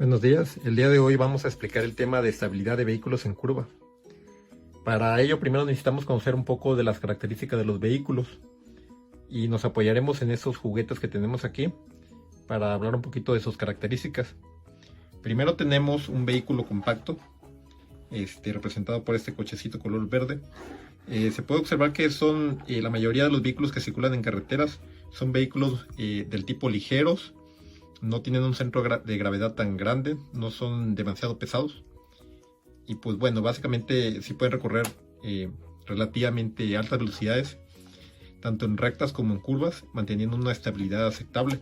Buenos días, el día de hoy vamos a explicar el tema de estabilidad de vehículos en curva. Para ello primero necesitamos conocer un poco de las características de los vehículos y nos apoyaremos en esos juguetes que tenemos aquí para hablar un poquito de sus características. Primero tenemos un vehículo compacto, representado por este cochecito color verde. Se puede observar que son la mayoría de los vehículos que circulan en carreteras son vehículos del tipo ligeros. No tienen un centro de gravedad tan grande, no son demasiado pesados. Y pues bueno, básicamente sí pueden recorrer relativamente altas velocidades, tanto en rectas como en curvas, manteniendo una estabilidad aceptable.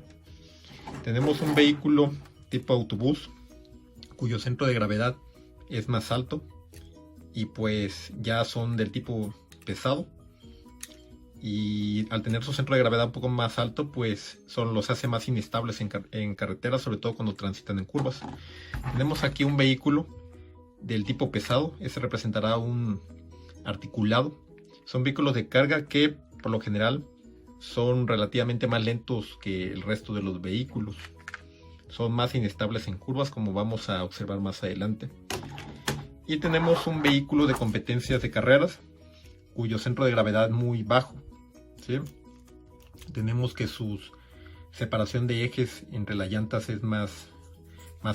Tenemos un vehículo tipo autobús, cuyo centro de gravedad es más alto y pues ya son del tipo pesado. Y al tener su centro de gravedad un poco más alto, pues los hace más inestables en carreteras, sobre todo cuando transitan en curvas. Tenemos aquí un vehículo del tipo pesado, este representará un articulado. Son vehículos de carga que por lo general son relativamente más lentos que el resto de los vehículos. Son más inestables en curvas, como vamos a observar más adelante. Y tenemos un vehículo de competencias de carreras, cuyo centro de gravedad es muy bajo. ¿Sí? Tenemos que su separación de ejes entre las llantas es más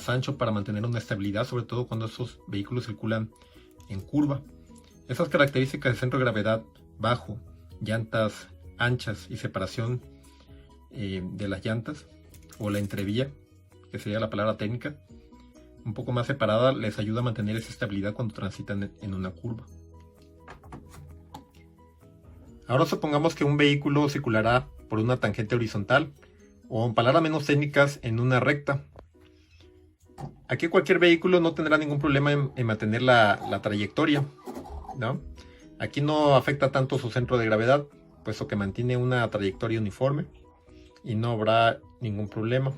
ancho para mantener una estabilidad, sobre todo cuando esos vehículos circulan en curva. Esas características de centro de gravedad bajo, llantas anchas y separación de las llantas, o la entrevía, que sería la palabra técnica, un poco más separada, les ayuda a mantener esa estabilidad cuando transitan en una curva. Ahora supongamos que un vehículo circulará por una tangente horizontal o, en palabras menos técnicas, en una recta. Aquí cualquier vehículo no tendrá ningún problema en mantener la trayectoria, ¿no? Aquí no afecta tanto su centro de gravedad, puesto que mantiene una trayectoria uniforme y no habrá ningún problema.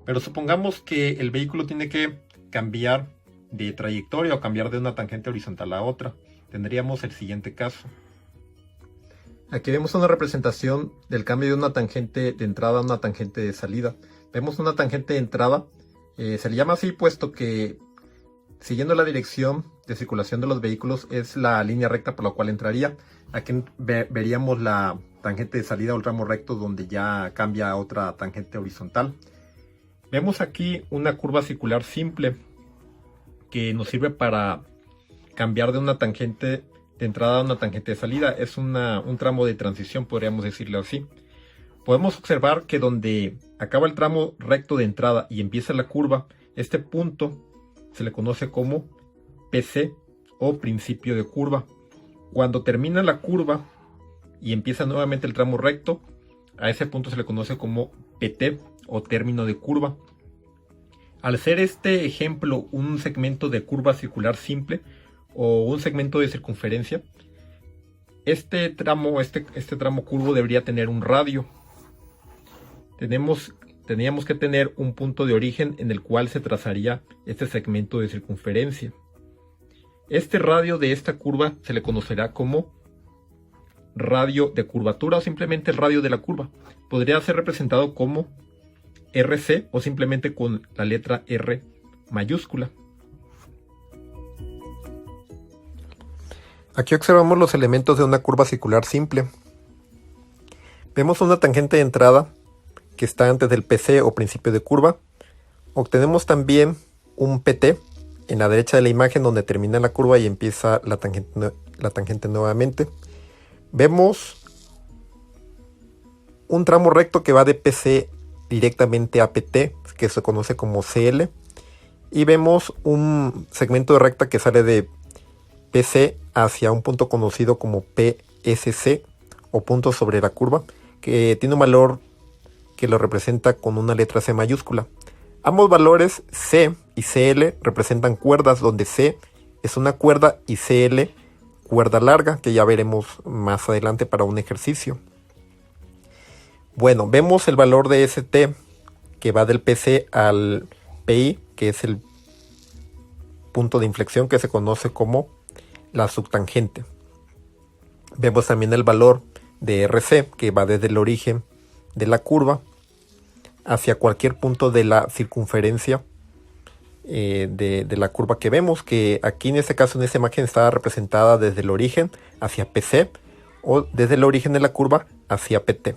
Pero supongamos que el vehículo tiene que cambiar de trayectoria o cambiar de una tangente horizontal a otra. Tendríamos el siguiente caso. Aquí vemos una representación del cambio de una tangente de entrada a una tangente de salida. Vemos una tangente de entrada, se le llama así puesto que siguiendo la dirección de circulación de los vehículos es la línea recta por la cual entraría. Aquí veríamos la tangente de salida o el tramo recto donde ya cambia a otra tangente horizontal. Vemos aquí una curva circular simple que nos sirve para cambiar de una tangente de entrada a una tangente de salida. Es un tramo de transición, podríamos decirlo así. Podemos observar que donde acaba el tramo recto de entrada y empieza la curva, este punto se le conoce como PC o principio de curva. Cuando termina la curva y empieza nuevamente el tramo recto, a ese punto se le conoce como PT o término de curva. Al ser este ejemplo un segmento de curva circular simple o un segmento de circunferencia, este tramo curvo debería tener un radio. Teníamos que tener un punto de origen en el cual se trazaría este segmento de circunferencia. Este radio de esta curva se le conocerá como radio de curvatura o simplemente el radio de la curva. Podría ser representado como RC o simplemente con la letra R mayúscula. Aquí observamos los elementos de una curva circular simple. Vemos una tangente de entrada que está antes del PC o principio de curva. Obtenemos también un PT en la derecha de la imagen donde termina la curva y empieza la tangente nuevamente. Vemos un tramo recto que va de PC directamente a PT, que se conoce como CL. Y vemos un segmento de recta que sale de PC hacia un punto conocido como PSC o punto sobre la curva, que tiene un valor que lo representa con una letra C mayúscula. Ambos valores C y CL representan cuerdas, donde C es una cuerda y CL cuerda larga, que ya veremos más adelante para un ejercicio. Bueno, vemos el valor de ST que va del PC al PI, que es el punto de inflexión que se conoce como la subtangente. Vemos también el valor de RC que va desde el origen de la curva hacia cualquier punto de la circunferencia de la curva que vemos, que aquí en este caso en esta imagen está representada desde el origen hacia PC o desde el origen de la curva hacia PT.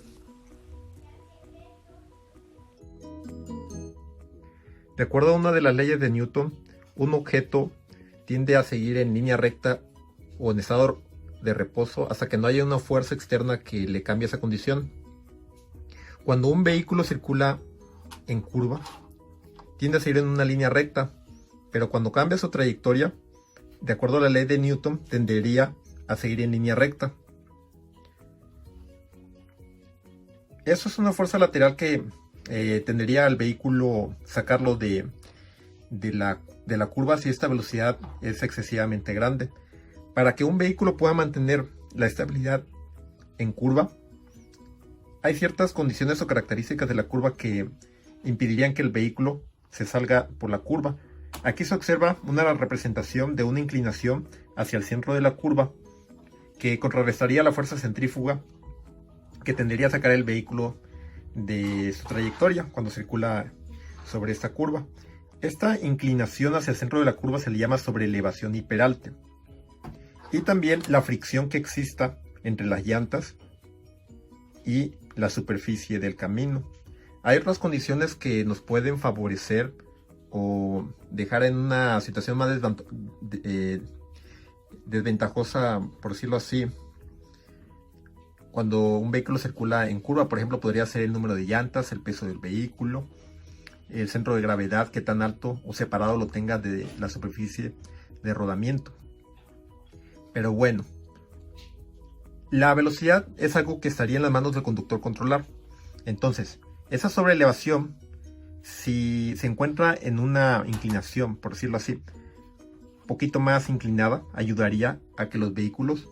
De acuerdo a una de las leyes de Newton, un objeto tiende a seguir en línea recta o en estado de reposo hasta que no haya una fuerza externa que le cambie esa condición. Cuando un vehículo circula en curva, tiende a seguir en una línea recta, pero cuando cambia su trayectoria, de acuerdo a la ley de Newton, tendería a seguir en línea recta. Eso es una fuerza lateral que tendería al vehículo sacarlo de la curva si esta velocidad es excesivamente grande. Para que un vehículo pueda mantener la estabilidad en curva, hay ciertas condiciones o características de la curva que impedirían que el vehículo se salga por la curva. Aquí se observa una representación de una inclinación hacia el centro de la curva que contrarrestaría la fuerza centrífuga que tendería a sacar el vehículo de su trayectoria cuando circula sobre esta curva. Esta inclinación hacia el centro de la curva se le llama sobrelevación y peralte. Y también la fricción que exista entre las llantas y la superficie del camino. Hay otras condiciones que nos pueden favorecer o dejar en una situación más desventajosa, por decirlo así. Cuando un vehículo circula en curva, por ejemplo, podría ser el número de llantas, el peso del vehículo, el centro de gravedad, que tan alto o separado lo tenga de la superficie de rodamiento. Pero bueno, la velocidad es algo que estaría en las manos del conductor controlar. Entonces, esa sobreelevación, si se encuentra en una inclinación, por decirlo así, un poquito más inclinada, ayudaría a que los vehículos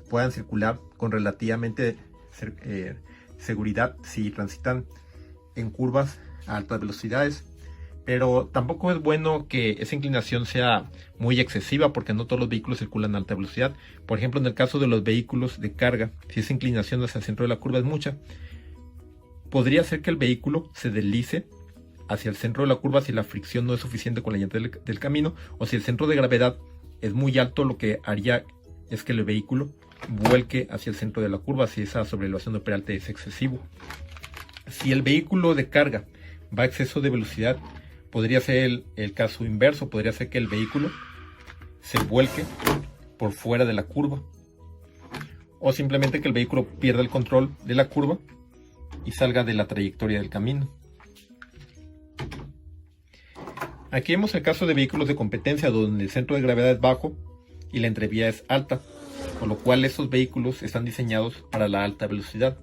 puedan circular con relativamente seguridad si transitan en curvas a altas velocidades. Pero tampoco es bueno que esa inclinación sea muy excesiva, porque no todos los vehículos circulan a alta velocidad. Por ejemplo, en el caso de los vehículos de carga, si esa inclinación hacia el centro de la curva es mucha, podría ser que el vehículo se deslice hacia el centro de la curva si la fricción no es suficiente con la llanta del camino, o si el centro de gravedad es muy alto, lo que haría es que el vehículo vuelque hacia el centro de la curva si esa sobrelevación de peralte es excesivo. Si el vehículo de carga va a exceso de velocidad, podría ser el caso inverso, podría ser que el vehículo se vuelque por fuera de la curva, o simplemente que el vehículo pierda el control de la curva y salga de la trayectoria del camino. Aquí vemos el caso de vehículos de competencia donde el centro de gravedad es bajo y la entrevía es alta, por lo cual estos vehículos están diseñados para la alta velocidad.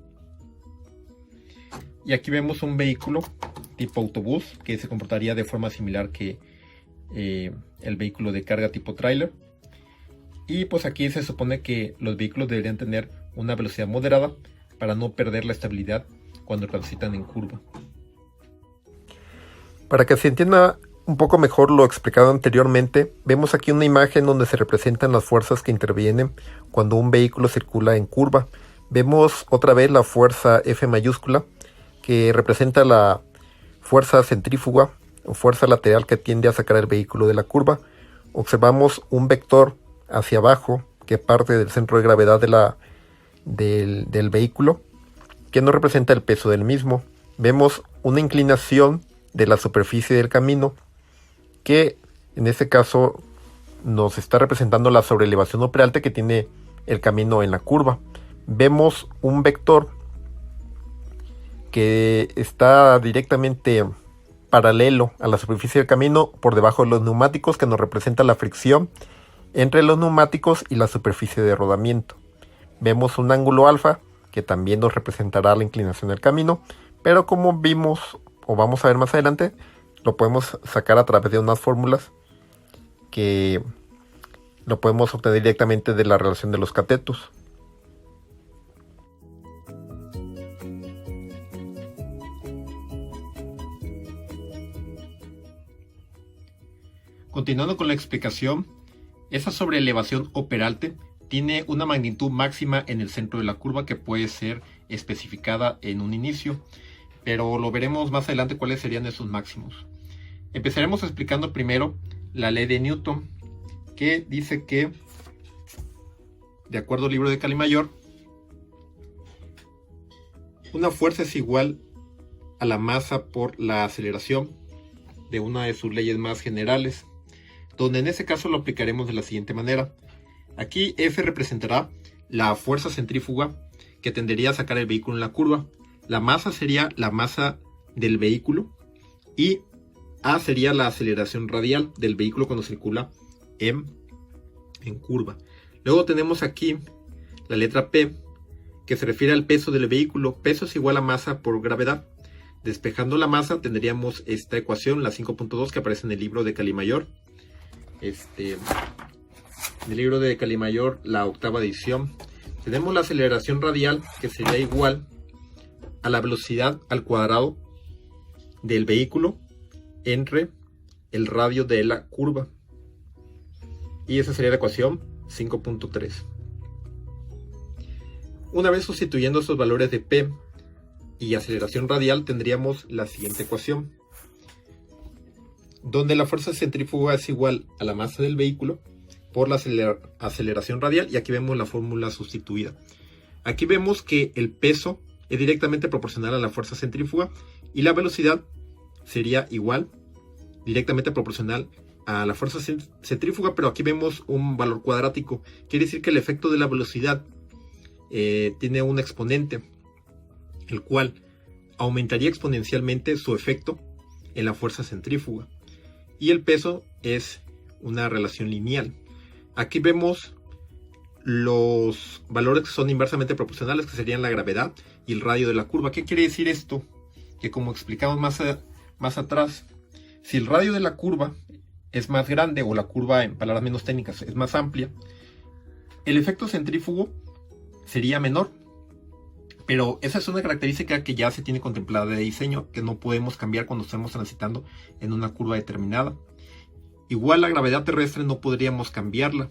Y aquí vemos un vehículo tipo autobús que se comportaría de forma similar que el vehículo de carga tipo tráiler. Y pues aquí se supone que los vehículos deberían tener una velocidad moderada para no perder la estabilidad cuando transitan en curva. Para que se entienda un poco mejor lo explicado anteriormente, vemos aquí una imagen donde se representan las fuerzas que intervienen cuando un vehículo circula en curva. Vemos otra vez la fuerza F mayúscula, que representa la fuerza centrífuga o fuerza lateral que tiende a sacar el vehículo de la curva. Observamos un vector hacia abajo que parte del centro de gravedad del vehículo, que no representa el peso del mismo. Vemos una inclinación de la superficie del camino, que en este caso nos está representando la sobrelevación o peralte que tiene el camino en la curva. Vemos un vector que está directamente paralelo a la superficie del camino por debajo de los neumáticos, que nos representa la fricción entre los neumáticos y la superficie de rodamiento. Vemos un ángulo alfa que también nos representará la inclinación del camino, pero como vimos o vamos a ver más adelante, lo podemos sacar a través de unas fórmulas que lo podemos obtener directamente de la relación de los catetos. Continuando con la explicación, esa sobreelevación o peralte tiene una magnitud máxima en el centro de la curva que puede ser especificada en un inicio, pero lo veremos más adelante cuáles serían esos máximos. Empezaremos explicando primero la ley de Newton, que dice que, de acuerdo al libro de Calimayor, una fuerza es igual a la masa por la aceleración de una de sus leyes más generales, donde en ese caso lo aplicaremos de la siguiente manera. Aquí F representará la fuerza centrífuga que tendería a sacar el vehículo en la curva. La masa sería la masa del vehículo y A sería la aceleración radial del vehículo cuando circula en curva. Luego tenemos aquí la letra P, que se refiere al peso del vehículo. Peso es igual a masa por gravedad. Despejando la masa tendríamos esta ecuación, la 5.2, que aparece en el libro de Calimayor. En el libro de Calimayor, la octava edición. Tenemos la aceleración radial, que sería igual a la velocidad al cuadrado del vehículo entre el radio de la curva. Y esa sería la ecuación 5.3. Una vez sustituyendo estos valores de P y aceleración radial, tendríamos la siguiente ecuación, donde la fuerza centrífuga es igual a la masa del vehículo por la aceleración radial, y aquí vemos la fórmula sustituida. Aquí vemos que el peso es directamente proporcional a la fuerza centrífuga y la velocidad sería igual, directamente proporcional a la fuerza centrífuga, pero aquí vemos un valor cuadrático. Quiere decir que el efecto de la velocidad tiene un exponente, el cual aumentaría exponencialmente su efecto en la fuerza centrífuga. Y el peso es una relación lineal. Aquí vemos los valores que son inversamente proporcionales, que serían la gravedad y el radio de la curva. ¿Qué quiere decir esto? Que, como explicamos más atrás, si el radio de la curva es más grande, o la curva, en palabras menos técnicas, es más amplia, el efecto centrífugo sería menor. Pero esa es una característica que ya se tiene contemplada de diseño, que no podemos cambiar cuando estamos transitando en una curva determinada. Igual la gravedad terrestre no podríamos cambiarla.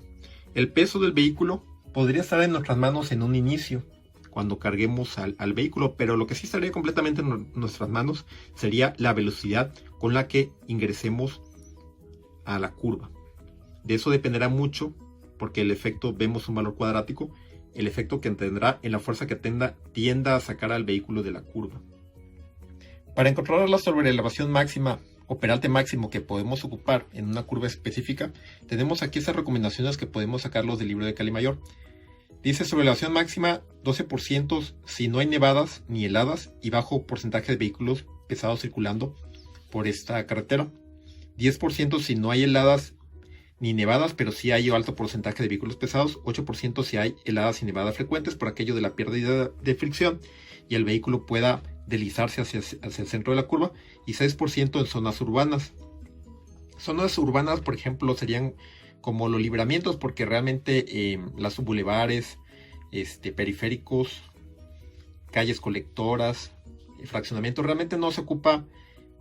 El peso del vehículo podría estar en nuestras manos en un inicio, cuando carguemos al vehículo, pero lo que sí estaría completamente en nuestras manos sería la velocidad con la que ingresemos a la curva. De eso dependerá mucho, porque el efecto, vemos un valor cuadrático, el efecto que tendrá en la fuerza que tienda a sacar al vehículo de la curva. Para encontrar la sobreelevación máxima o peralte máximo que podemos ocupar en una curva específica, tenemos aquí esas recomendaciones que podemos sacarlos del libro de Calimayor. Dice: sobreelevación máxima 12% si no hay nevadas ni heladas y bajo porcentaje de vehículos pesados circulando por esta carretera. 10% si no hay heladas ni nevadas, pero sí hay alto porcentaje de vehículos pesados. 8% si hay heladas y nevadas frecuentes, por aquello de la pérdida de fricción y el vehículo pueda deslizarse hacia el centro de la curva. Y 6% en zonas urbanas. Zonas urbanas, por ejemplo, serían como los libramientos, porque realmente las bulevares, periféricos, calles colectoras, fraccionamientos, realmente no se ocupa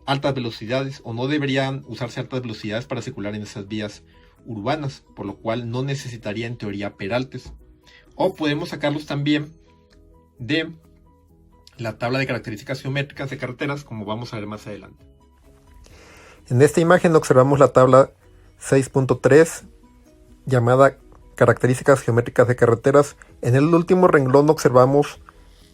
altas velocidades, o no deberían usarse altas velocidades para circular en esas vías urbanas, por lo cual no necesitaría en teoría peraltes. O podemos sacarlos también de la tabla de características geométricas de carreteras, como vamos a ver más adelante. En esta imagen observamos la tabla 6.3 llamada características geométricas de carreteras. En el último renglón observamos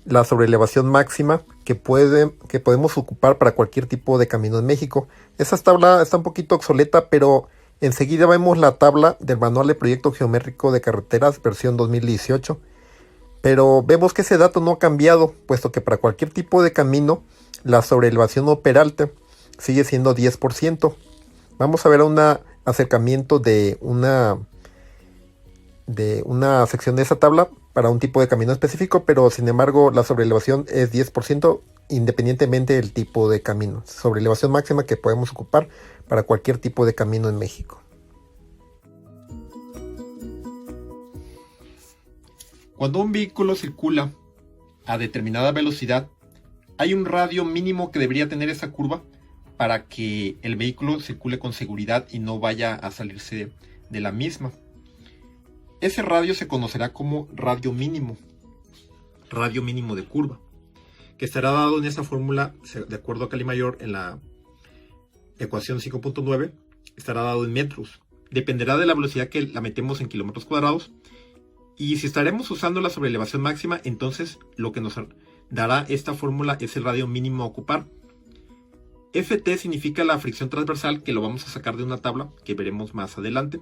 la sobreelevación máxima que podemos ocupar para cualquier tipo de camino en México. Esa tabla está un poquito obsoleta, pero enseguida vemos la tabla del Manual de Proyecto Geométrico de Carreteras versión 2018. Pero vemos que ese dato no ha cambiado, puesto que para cualquier tipo de camino la sobreelevación o peralte sigue siendo 10%. Vamos a ver un acercamiento de una sección de esa tabla para un tipo de camino específico, pero sin embargo la sobreelevación es 10% independientemente del tipo de camino. Sobreelevación máxima que podemos ocupar para cualquier tipo de camino en México. Cuando un vehículo circula a determinada velocidad, hay un radio mínimo que debería tener esa curva para que el vehículo circule con seguridad y no vaya a salirse de la misma. Ese radio se conocerá como radio mínimo de curva, que estará dado en esa fórmula de acuerdo a Calimayor en ecuación 5.9 estará dado en metros. Dependerá de la velocidad que la metemos en kilómetros cuadrados. Y si estaremos usando la sobrelevación máxima, entonces lo que nos dará esta fórmula es el radio mínimo a ocupar. Ft significa la fricción transversal, que lo vamos a sacar de una tabla que veremos más adelante.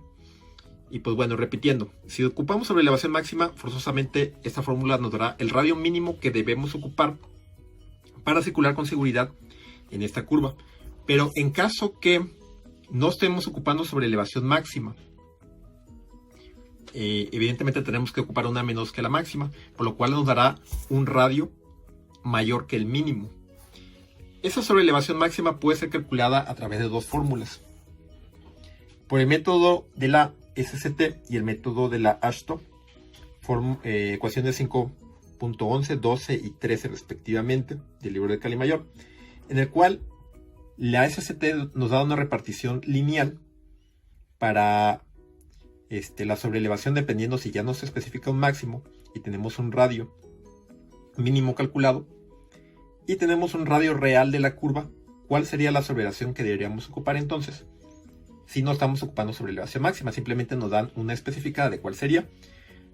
Y pues bueno, repitiendo, si ocupamos sobrelevación máxima, forzosamente esta fórmula nos dará el radio mínimo que debemos ocupar para circular con seguridad en esta curva. Pero en caso que no estemos ocupando sobrelevación máxima, evidentemente tenemos que ocupar una menos que la máxima, por lo cual nos dará un radio mayor que el mínimo. Esa sobrelevación máxima puede ser calculada a través de dos fórmulas: por el método de la SCT y el método de la AASHTO, ecuaciones 5.11, 12 y 13 respectivamente del libro de Calimayor, en el cual la SCT nos da una repartición lineal para la sobrelevación, dependiendo si ya no se especifica un máximo y tenemos un radio mínimo calculado y tenemos un radio real de la curva. ¿Cuál sería la sobrelevación que deberíamos ocupar entonces? Si no estamos ocupando sobrelevación máxima, simplemente nos dan una especificada de cuál sería,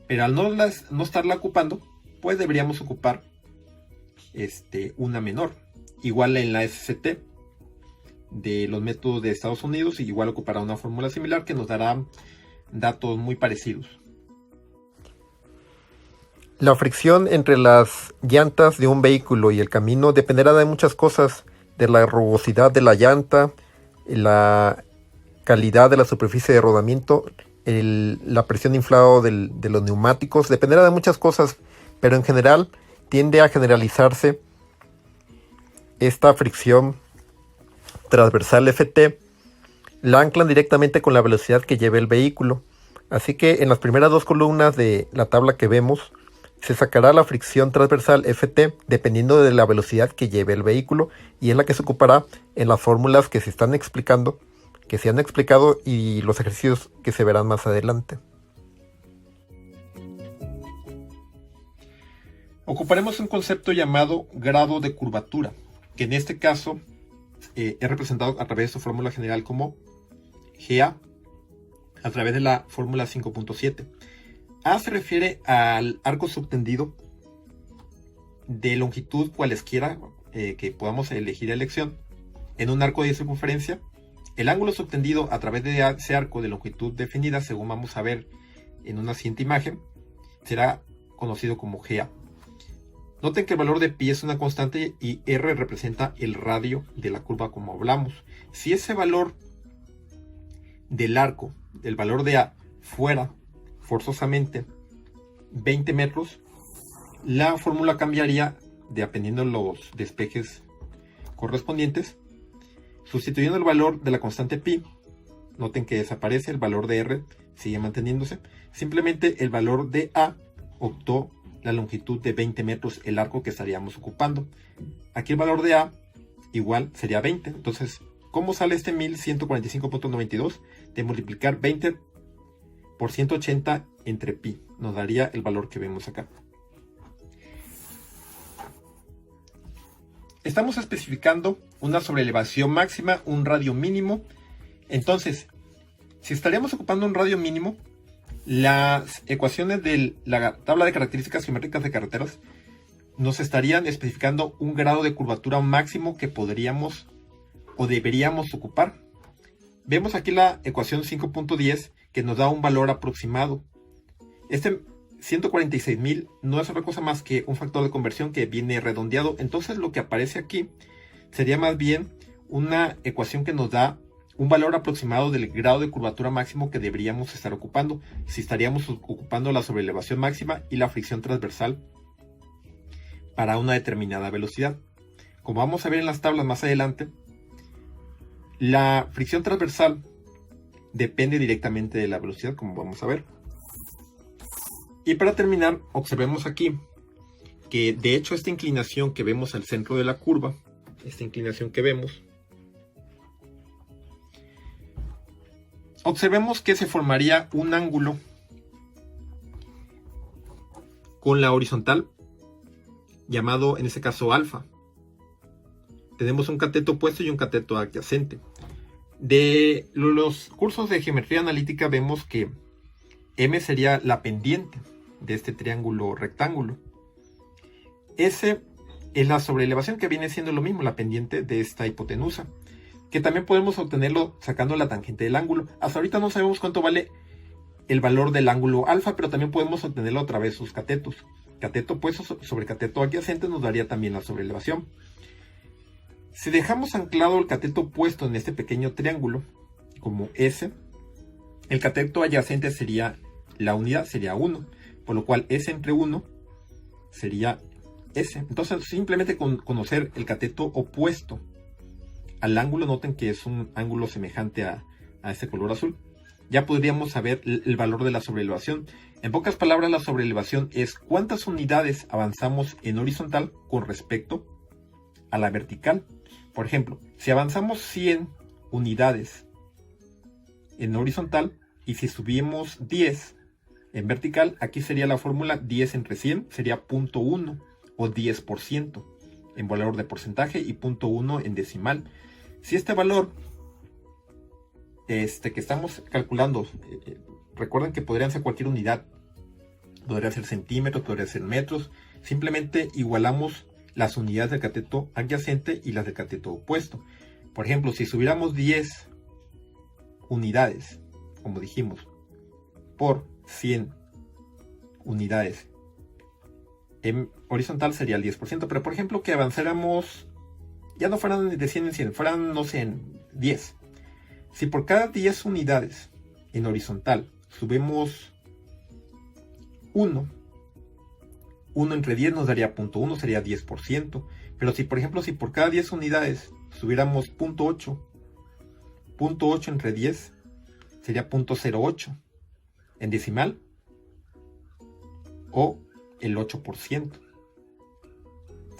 pero al no estarla ocupando, pues deberíamos ocupar una menor, igual en la SCT de los métodos de Estados Unidos, y igual ocupará una fórmula similar que nos dará datos muy parecidos. La fricción entre las llantas de un vehículo y el camino dependerá de muchas cosas: de la rugosidad de la llanta, la calidad de la superficie de rodamiento, la presión inflada de los neumáticos. Dependerá de muchas cosas, pero en general tiende a generalizarse esta fricción transversal Ft. La anclan directamente con la velocidad que lleve el vehículo. Así que en las primeras dos columnas de la tabla que vemos, se sacará la fricción transversal Ft dependiendo de la velocidad que lleve el vehículo, y es la que se ocupará en las fórmulas que se han explicado y los ejercicios que se verán más adelante. Ocuparemos un concepto llamado grado de curvatura, que en este caso es representado a través de su fórmula general como GA, a través de la fórmula 5.7. A se refiere al arco subtendido de longitud cualesquiera que podamos elegir elección en un arco de circunferencia. El ángulo subtendido a través de ese arco de longitud definida, según vamos a ver en una siguiente imagen, será conocido como GA. Noten que el valor de pi es una constante y r representa el radio de la curva, como hablamos. Si ese valor del arco, el valor de A, fuera forzosamente 20 metros, la fórmula cambiaría dependiendo de los despejes correspondientes. Sustituyendo el valor de la constante pi, noten que desaparece, el valor de r sigue manteniéndose. Simplemente el valor de A optó la longitud de 20 metros, el arco que estaríamos ocupando. Aquí el valor de A igual sería 20. Entonces, ¿cómo sale este 1145.92? De multiplicar 20 por 180 entre pi. Nos daría el valor que vemos acá. Estamos especificando una sobrelevación máxima, un radio mínimo. Entonces, si estaríamos ocupando un radio mínimo, las ecuaciones de la tabla de características geométricas de carreteras nos estarían especificando un grado de curvatura máximo que podríamos o deberíamos ocupar. Vemos aquí la ecuación 5.10 que nos da un valor aproximado. Este 146.000 no es otra cosa más que un factor de conversión que viene redondeado. Entonces lo que aparece aquí sería más bien una ecuación que nos da un valor aproximado del grado de curvatura máximo que deberíamos estar ocupando, si estaríamos ocupando la sobrelevación máxima y la fricción transversal para una determinada velocidad. Como vamos a ver en las tablas más adelante, la fricción transversal depende directamente de la velocidad, como vamos a ver. Y para terminar, observemos aquí que de hecho esta inclinación que vemos al centro de la curva, esta inclinación que vemos, observemos que se formaría un ángulo con la horizontal llamado en este caso alfa. Tenemos un cateto opuesto y un cateto adyacente. De los cursos de geometría analítica vemos que M sería la pendiente de este triángulo rectángulo. S es la sobreelevación, que viene siendo lo mismo, la pendiente de esta hipotenusa, que también podemos obtenerlo sacando la tangente del ángulo. Hasta ahorita no sabemos cuánto vale el valor del ángulo alfa, pero también podemos obtenerlo a través de sus catetos. Cateto opuesto sobre cateto adyacente nos daría también la sobreelevación. Si dejamos anclado el cateto opuesto en este pequeño triángulo, como S, el cateto adyacente sería la unidad, sería 1, por lo cual S entre 1 sería S. Entonces, simplemente con conocer el cateto opuesto al ángulo, noten que es un ángulo semejante a este color azul, ya podríamos saber el valor de la sobreelevación. En pocas palabras, la sobreelevación es cuántas unidades avanzamos en horizontal con respecto a la vertical. Por ejemplo, si avanzamos 100 unidades en horizontal y si subimos 10 en vertical, aquí sería la fórmula 10 entre 100, sería 0.1 o 10% en valor de porcentaje y 0.1 en decimal. Si este valor que estamos calculando, recuerden que podrían ser cualquier unidad, podría ser centímetros, podría ser metros, simplemente igualamos las unidades del cateto adyacente y las del cateto opuesto. Por ejemplo, si subiéramos 10 unidades, como dijimos, por 100 unidades en horizontal sería el 10%, pero por ejemplo que avanzáramos, ya no fueran de 100 en 100, fueran, no sé, en 10. Si por cada 10 unidades en horizontal subimos 1 entre 10 nos daría 0.1, sería 10%. Pero si, por ejemplo, si por cada 10 unidades subiéramos 0.8 entre 10 sería 0.08 en decimal o el 8%.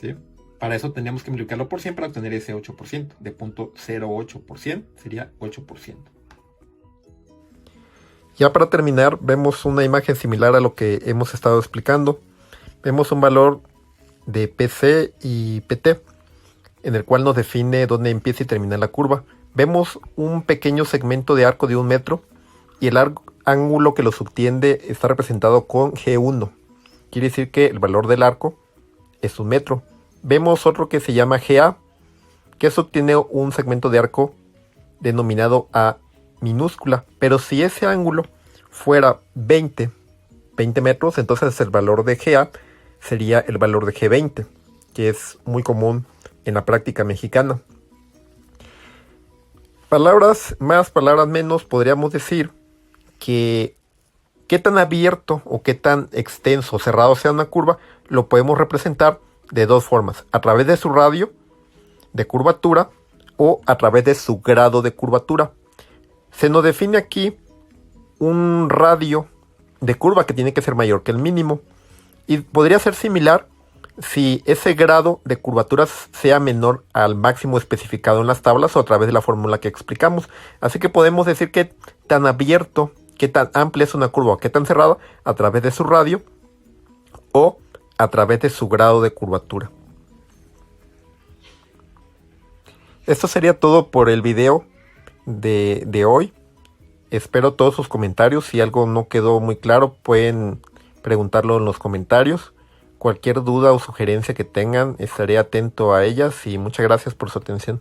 ¿Sí? Para eso tendríamos que multiplicarlo por 100 para obtener ese 8%. De 0.08% sería 8%. Ya para terminar, vemos una imagen similar a lo que hemos estado explicando. Vemos un valor de PC y PT, en el cual nos define dónde empieza y termina la curva. Vemos un pequeño segmento de arco de 1 metro y el ángulo que lo subtiende está representado con G1. Quiere decir que el valor del arco es 1 metro. Vemos otro que se llama GA, que subtiene un segmento de arco denominado A minúscula. Pero si ese ángulo fuera 20 metros, entonces el valor de GA sería el valor de G20, que es muy común en la práctica mexicana. Palabras más, palabras menos, podríamos decir que qué tan abierto o qué tan extenso o cerrado sea una curva, lo podemos representar de dos formas: a través de su radio de curvatura o a través de su grado de curvatura. Se nos define aquí un radio de curva que tiene que ser mayor que el mínimo, y podría ser similar si ese grado de curvatura sea menor al máximo especificado en las tablas o a través de la fórmula que explicamos. Así que podemos decir que tan abierto, qué tan amplia es una curva o qué tan cerrada, a través de su radio o a través de su grado de curvatura. Esto sería todo por el video de hoy. Espero todos sus comentarios. Si algo no quedó muy claro, pueden preguntarlo en los comentarios. Cualquier duda o sugerencia que tengan, estaré atento a ellas, y muchas gracias por su atención.